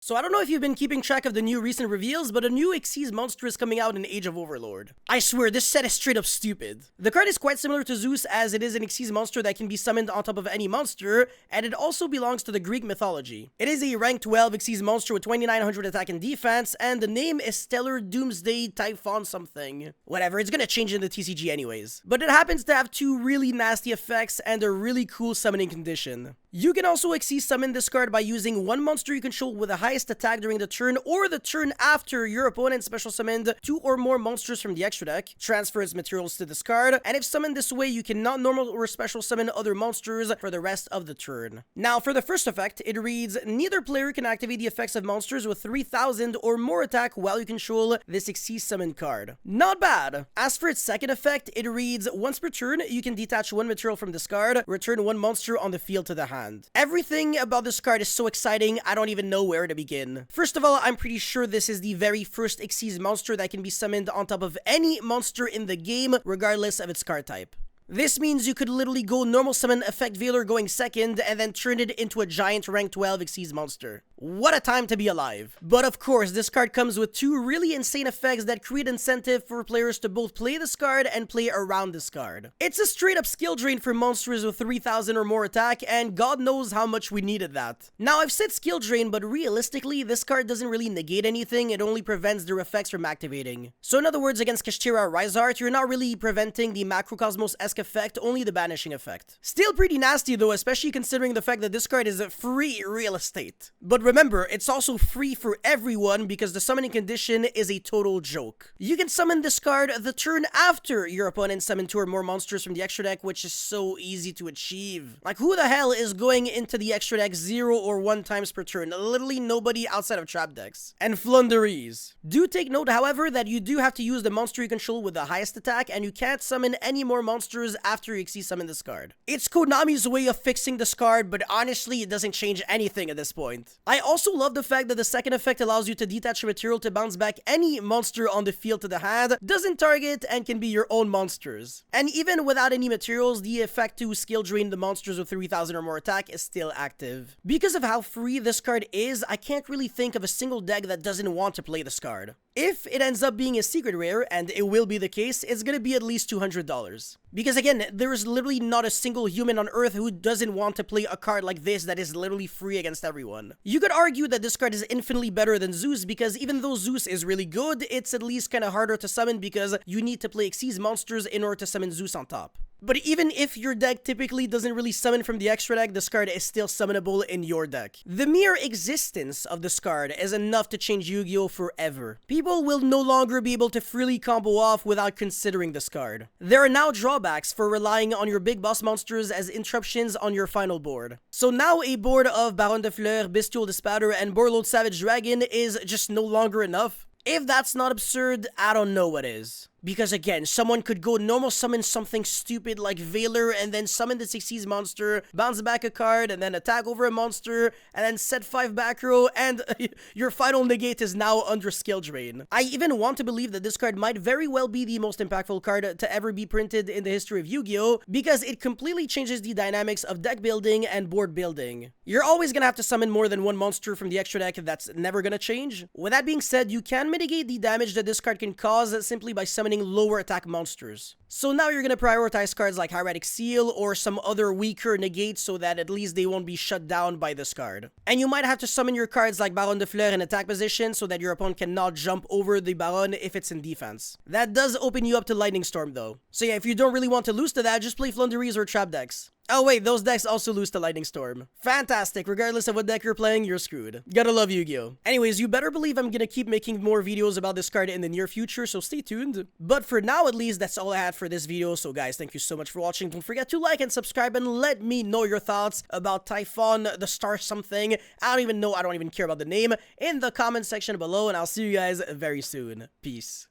So I don't know if you've been keeping track of the new recent reveals, but a new Xyz monster is coming out in Age of Overlord. I swear, this set is straight up stupid. The card is quite similar to Zeus, as it is an Xyz monster that can be summoned on top of any monster, and it also belongs to the Greek mythology. It is a rank 12 Xyz monster with 2900 attack and defense, and the name is Stellar Doomsday Typhon something. Whatever, it's gonna change in the TCG anyways. But it happens to have two really nasty effects and a really cool summoning condition. You can also Xyz summon this card by using one monster you control with the highest attack during the turn or the turn after your opponent special summoned 2 or more monsters from the extra deck, transfer its materials to this card, and if summoned this way, you cannot normal or special summon other monsters for the rest of the turn. Now, for the first effect, it reads, neither player can activate the effects of monsters with 3000 or more attack while you control this Xyz summon card. Not bad! As for its second effect, it reads, once per turn, you can detach one material from this card, return one monster on the field to the hand. Everything about this card is so exciting, I don't even know where to begin. First of all, I'm pretty sure this is the very first Xyz monster that can be summoned on top of any monster in the game, regardless of its card type. This means you could literally go normal summon Effect Veiler going second and then turn it into a giant rank 12 Xyz monster. What a time to be alive. But of course, this card comes with two really insane effects that create incentive for players to both play this card and play around this card. It's a straight up skill drain for monsters with 3000 or more attack, and God knows how much we needed that. Now, I've said skill drain, but realistically, this card doesn't really negate anything, it only prevents their effects from activating. So in other words, against Kashtira or Rysart, you're not really preventing the Macrocosmos-esque effect, only the banishing effect. Still pretty nasty though, especially considering the fact that this card is a free real estate. But remember, it's also free for everyone because the summoning condition is a total joke. You can summon this card the turn after your opponent summoned 2 or more monsters from the extra deck, which is so easy to achieve. Like, who the hell is going into the extra deck 0 or 1 times per turn? Literally nobody outside of trap decks. And Flunderies. Do take note, however, that you do have to use the monster you control with the highest attack, and you can't summon any more monsters after you Xyz summon this card. It's Konami's way of fixing this card, but honestly, it doesn't change anything at this point. I also love the fact that the second effect allows you to detach a material to bounce back any monster on the field to the hand, doesn't target, and can be your own monsters. And even without any materials, the effect to skill drain the monsters with 3000 or more attack is still active. Because of how free this card is, I can't really think of a single deck that doesn't want to play this card. If it ends up being a secret rare, and it will be the case, it's gonna be at least $200. Because again, there is literally not a single human on Earth who doesn't want to play a card like this that is literally free against everyone. You could argue that this card is infinitely better than Zeus because even though Zeus is really good, it's at least kind of harder to summon because you need to play Xyz monsters in order to summon Zeus on top. But even if your deck typically doesn't really summon from the extra deck, this card is still summonable in your deck. The mere existence of this card is enough to change Yu-Gi-Oh! Forever. People will no longer be able to freely combo off without considering this card. There are now drawbacks for relying on your big boss monsters as interruptions on your final board. So now a board of Baron de Fleur, Bestial Dispatcher, and Borlode Savage Dragon is just no longer enough. If that's not absurd, I don't know what is. Because again, someone could go normal summon something stupid like Veiler and then summon the Xyz monster, bounce back a card, and then attack over a monster, and then set 5 back row, and your final negate is now under skill drain. I even want to believe that this card might very well be the most impactful card to ever be printed in the history of Yu-Gi-Oh! Because it completely changes the dynamics of deck building and board building. You're always gonna have to summon more than one monster from the extra deck, that's never gonna change. With that being said, you can mitigate the damage that this card can cause simply by summoning lower attack monsters. So now you're gonna prioritize cards like Hieratic Seal or some other weaker negates so that at least they won't be shut down by this card. And you might have to summon your cards like Baron de Fleur in attack position so that your opponent cannot jump over the Baron if it's in defense. That does open you up to Lightning Storm though. So yeah, if you don't really want to lose to that, just play Flunderies or Trap decks. Oh wait, those decks also lose to Lightning Storm. Fantastic, regardless of what deck you're playing, you're screwed. Gotta love Yu-Gi-Oh! Anyways, you better believe I'm gonna keep making more videos about this card in the near future, so stay tuned. But for now at least, that's all I had for this video, so guys, thank you so much for watching. Don't forget to like and subscribe and let me know your thoughts about Typhon, the star something. I don't even know, I don't even care about the name, in the comment section below, and I'll see you guys very soon. Peace.